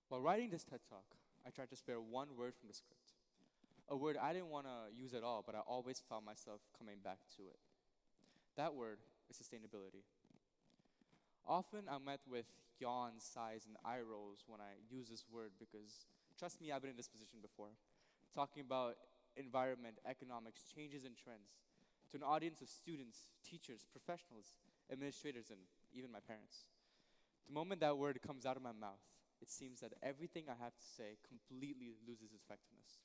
While writing this TED Talk, I tried to spare one word from the script. A word I didn't want to use at all, but I always found myself coming back to it. That word is sustainability. Often I'm met with yawns, sighs, and eye rolls when I use this word because, trust me, I've been in this position before. Talking about environment, economics, changes and trends to an audience of students, teachers, professionals, administrators, and even my parents. The moment that word comes out of my mouth, it seems that everything I have to say completely loses its effectiveness.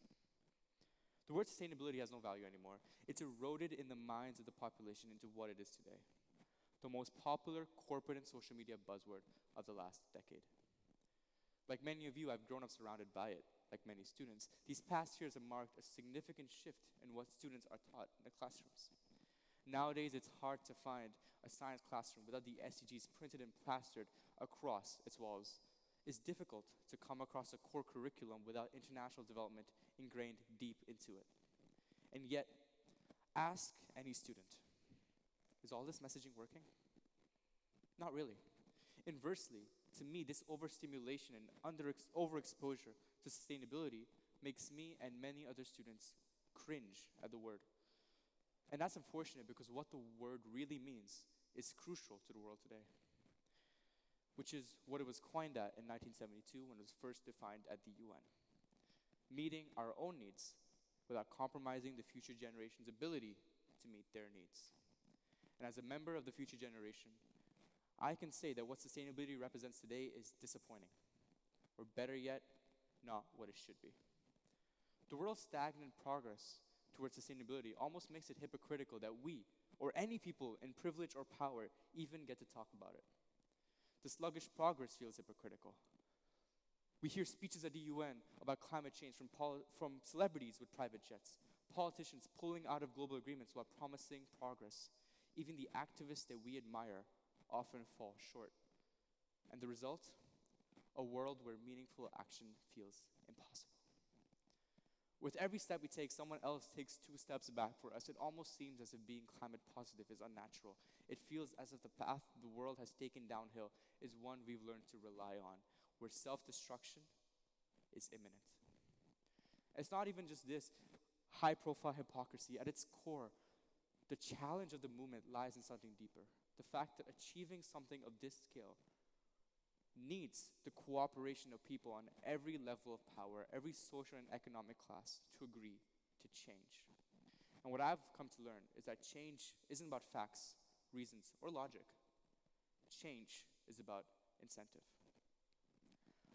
The word sustainability has no value anymore. It's eroded in the minds of the population into what it is today. The most popular corporate and social media buzzword of the last decade. Like many of you, I've grown up surrounded by it. Like many students, these past years have marked a significant shift in what students are taught in the classrooms. Nowadays, it's hard to find a science classroom without the SDGs printed and plastered across its walls. It's difficult to come across a core curriculum without international development ingrained deep into it. And yet, ask any student, is all this messaging working? Not really. Inversely, to me, this overstimulation and overexposure to sustainability makes me and many other students cringe at the word. And that's unfortunate because what the word really means is crucial to the world today, which is what it was coined at in 1972 when it was first defined at the UN. Meeting our own needs without compromising the future generation's ability to meet their needs. And as a member of the future generation, I can say that what sustainability represents today is disappointing, or better yet, not what it should be. The world's stagnant progress towards sustainability almost makes it hypocritical that we, or any people in privilege or power, even get to talk about it. The sluggish progress feels hypocritical. We hear speeches at the UN about climate change from celebrities with private jets, politicians pulling out of global agreements while promising progress. Even the activists that we admire often fall short. And the result? A world where meaningful action feels impossible. With every step we take, someone else takes 2 steps back for us. It almost seems as if being climate positive is unnatural. It feels as if the path the world has taken downhill is one we've learned to rely on, where self-destruction is imminent. It's not even just this high-profile hypocrisy. At its core, the challenge of the movement lies in something deeper. The fact that achieving something of this scale needs the cooperation of people on every level of power, every social and economic class to agree to change. And what I've come to learn is that change isn't about facts, reasons, or logic. Change is about incentive.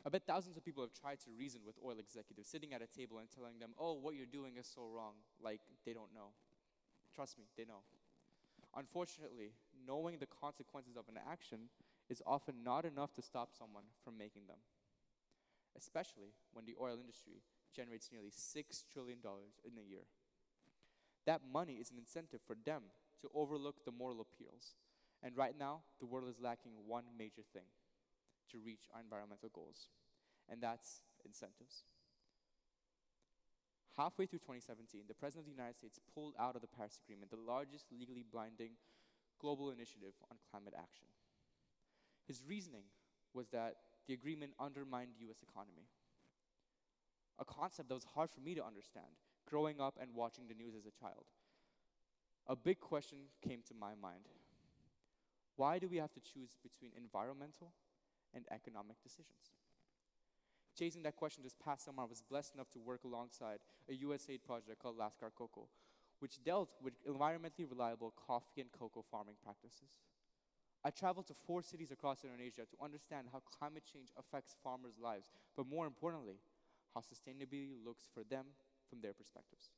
I bet thousands of people have tried to reason with oil executives sitting at a table and telling them, oh, what you're doing is so wrong, like they don't know. Trust me, they know. Unfortunately, knowing the consequences of an action is often not enough to stop someone from making them, especially when the oil industry generates nearly $6 trillion in a year. That money is an incentive for them to overlook the moral appeals. And right now, the world is lacking one major thing to reach our environmental goals, and that's incentives. Halfway through 2017, the President of the United States pulled out of the Paris Agreement, the largest legally binding global initiative on climate action. His reasoning was that the agreement undermined the US economy, a concept that was hard for me to understand, growing up and watching the news as a child. A big question came to my mind. Why do we have to choose between environmental and economic decisions? Chasing that question this past summer, I was blessed enough to work alongside a USAID project called Lascar Cocoa, which dealt with environmentally reliable coffee and cocoa farming practices. I traveled to 4 cities across Indonesia to understand how climate change affects farmers' lives, but more importantly, how sustainability looks for them from their perspectives.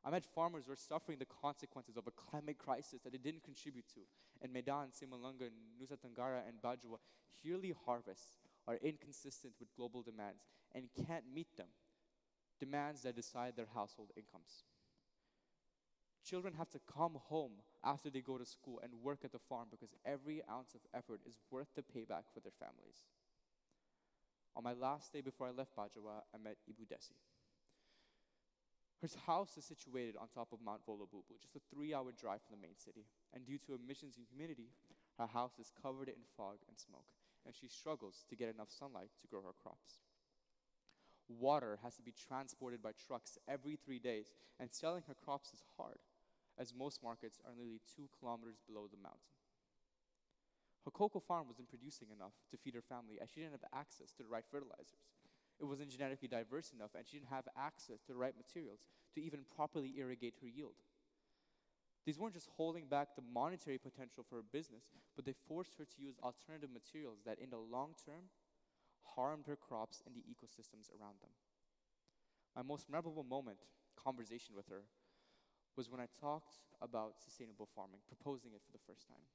I met farmers who are suffering the consequences of a climate crisis that they didn't contribute to. In Medan, Simalunga, Nusa Tenggara, and Bajwa, yearly harvests are inconsistent with global demands and can't meet them, demands that decide their household incomes. Children have to come home after they go to school and work at the farm because every ounce of effort is worth the payback for their families. On my last day before I left Bajwa, I met Ibu Desi. Her house is situated on top of Mount Volobubu, just a 3-hour drive from the main city. And due to emissions and humidity, her house is covered in fog and smoke. and she struggles to get enough sunlight to grow her crops. Water has to be transported by trucks every 3 days, and selling her crops is hard, as most markets are nearly 2 kilometers below the mountain. Her cocoa farm wasn't producing enough to feed her family, as she didn't have access to the right fertilizers. It wasn't genetically diverse enough, and she didn't have access to the right materials to even properly irrigate her yield. These weren't just holding back the monetary potential for her business, but they forced her to use alternative materials that, in the long term, harmed her crops and the ecosystems around them. My most memorable conversation with her, was when I talked about sustainable farming, proposing it for the first time.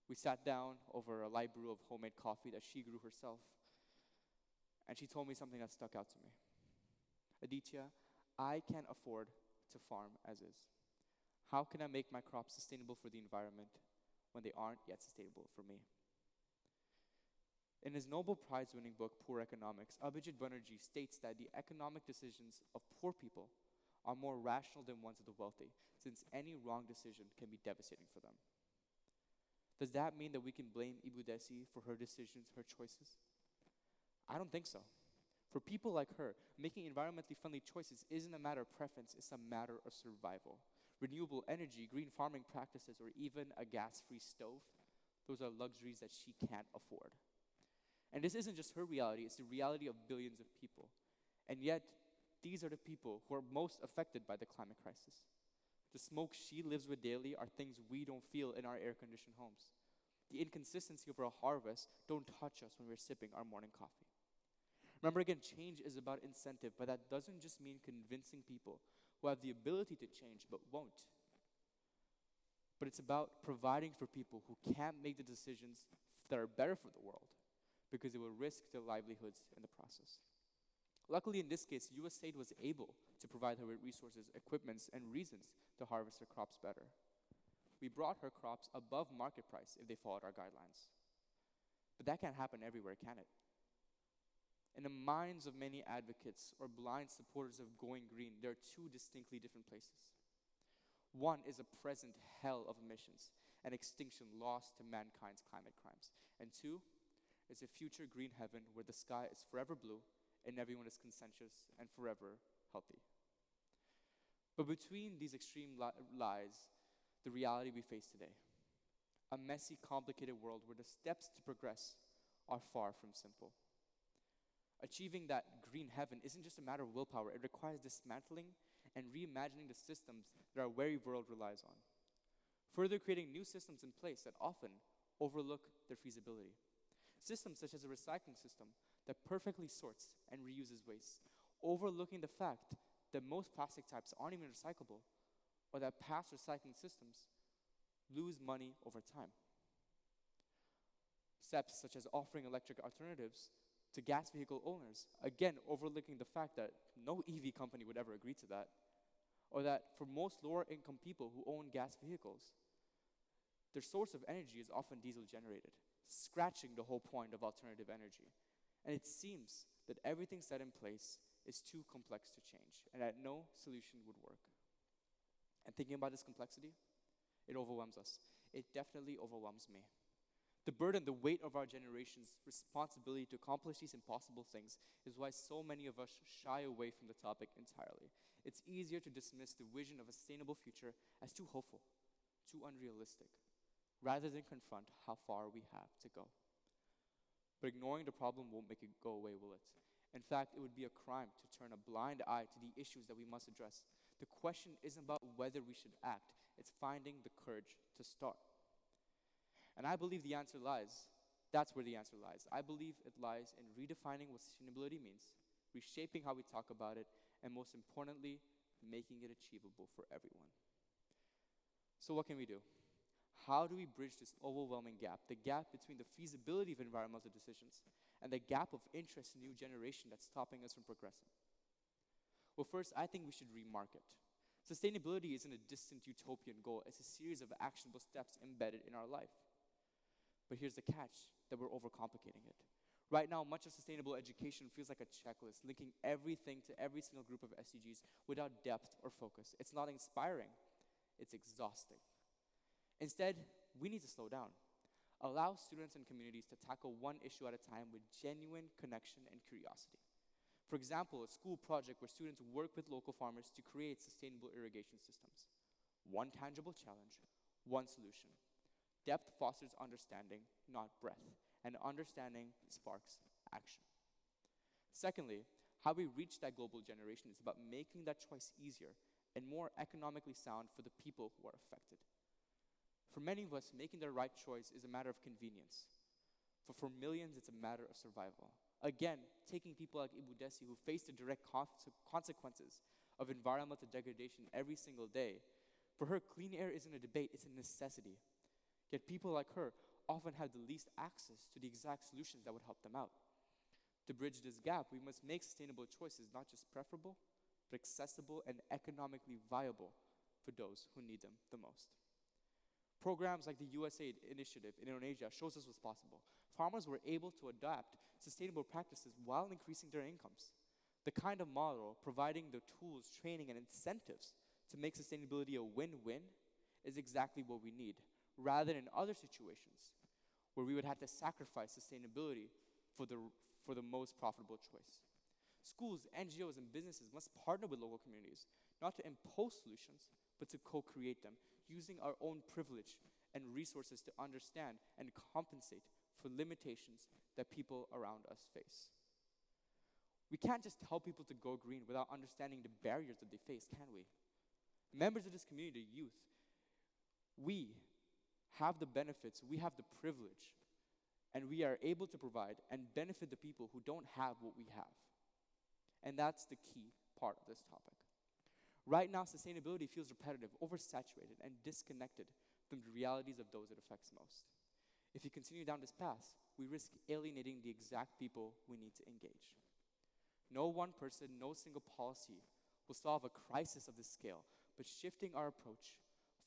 We sat down over a light brew of homemade coffee that she grew herself, and she told me something that stuck out to me. Aditya, I can't afford to farm as is. How can I make my crops sustainable for the environment when they aren't yet sustainable for me? In his Nobel Prize-winning book, Poor Economics, Abhijit Banerjee states that the economic decisions of poor people are more rational than ones of the wealthy, since any wrong decision can be devastating for them. Does that mean that we can blame Ibu Desi for her decisions, her choices? I don't think so. For people like her, making environmentally friendly choices isn't a matter of preference, it's a matter of survival. Renewable energy, green farming practices, or even a gas-free stove, those are luxuries that she can't afford. And this isn't just her reality, it's the reality of billions of people. And yet, these are the people who are most affected by the climate crisis. The smoke she lives with daily are things we don't feel in our air-conditioned homes. The inconsistency of our harvest don't touch us when we're sipping our morning coffee. Remember again, change is about incentive, but that doesn't just mean convincing people who have the ability to change but won't. But it's about providing for people who can't make the decisions that are better for the world because it will risk their livelihoods in the process. Luckily, in this case, USAID was able to provide her with resources, equipments, and reasons to harvest her crops better. We brought her crops above market price if they followed our guidelines. But that can't happen everywhere, can it? In the minds of many advocates or blind supporters of going green, there are two distinctly different places. One is a present hell of emissions and extinction lost to mankind's climate crimes. And two is a future green heaven where the sky is forever blue and everyone is consensus and forever healthy. But between these extreme lies, the reality we face today. A messy, complicated world where the steps to progress are far from simple. Achieving that green heaven isn't just a matter of willpower. It requires dismantling and reimagining the systems that our very world relies on. Further creating new systems in place that often overlook their feasibility. Systems such as a recycling system that perfectly sorts and reuses waste, overlooking the fact that most plastic types aren't even recyclable, or that past recycling systems lose money over time. Steps such as offering electric alternatives to gas vehicle owners, again overlooking the fact that no EV company would ever agree to that, or that for most lower income people who own gas vehicles, their source of energy is often diesel generated, scratching the whole point of alternative energy. And it seems that everything set in place is too complex to change, and that no solution would work. And thinking about this complexity, it overwhelms us. It definitely overwhelms me. The burden, the weight of our generation's responsibility to accomplish these impossible things is why so many of us shy away from the topic entirely. It's easier to dismiss the vision of a sustainable future as too hopeful, too unrealistic, rather than confront how far we have to go. But ignoring the problem won't make it go away, will it? In fact, it would be a crime to turn a blind eye to the issues that we must address. The question isn't about whether we should act, it's finding the courage to start. And I believe that's where the answer lies. I believe it lies in redefining what sustainability means, reshaping how we talk about it, and most importantly, making it achievable for everyone. So what can we do? How do we bridge this overwhelming gap, the gap between the feasibility of environmental decisions and the gap of interest in new generation that's stopping us from progressing? Well, first, I think we should remarket. Sustainability isn't a distant utopian goal, it's a series of actionable steps embedded in our life. But here's the catch, that we're overcomplicating it. Right now, much of sustainable education feels like a checklist, linking everything to every single group of SDGs without depth or focus. It's not inspiring, it's exhausting. Instead, we need to slow down. Allow students and communities to tackle one issue at a time with genuine connection and curiosity. For example, a school project where students work with local farmers to create sustainable irrigation systems. One tangible challenge, one solution. Depth fosters understanding, not breadth, and understanding sparks action. Secondly, how we reach that global generation is about making that choice easier and more economically sound for the people who are affected. For many of us, making the right choice is a matter of convenience. But for millions, it's a matter of survival. Again, taking people like Ibu Desi, who face the direct consequences of environmental degradation every single day, for her, clean air isn't a debate, it's a necessity. Yet people like her often have the least access to the exact solutions that would help them out. To bridge this gap, we must make sustainable choices not just preferable, but accessible and economically viable for those who need them the most. Programs like the USAID initiative in Indonesia shows us what's possible. Farmers were able to adapt sustainable practices while increasing their incomes. The kind of model providing the tools, training, and incentives to make sustainability a win-win is exactly what we need, rather than in other situations where we would have to sacrifice sustainability for the most profitable choice. Schools, NGOs, and businesses must partner with local communities, not to impose solutions, but to co-create them, using our own privilege and resources to understand and compensate for limitations that people around us face. We can't just tell people to go green without understanding the barriers that they face, can we? Members of this community, youth, we have the benefits, we have the privilege, and we are able to provide and benefit the people who don't have what we have. And that's the key part of this topic. Right now, sustainability feels repetitive, oversaturated, and disconnected from the realities of those it affects most. If we continue down this path, we risk alienating the exact people we need to engage. No one person, no single policy will solve a crisis of this scale, but shifting our approach,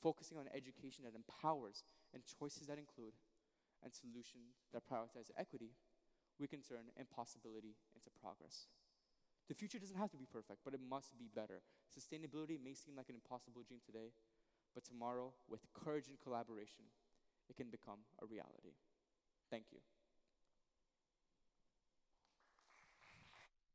focusing on education that empowers and choices that include, and solutions that prioritize equity, we can turn impossibility into progress. The future doesn't have to be perfect, but it must be better. Sustainability may seem like an impossible dream today, but tomorrow, with courage and collaboration, it can become a reality. Thank you.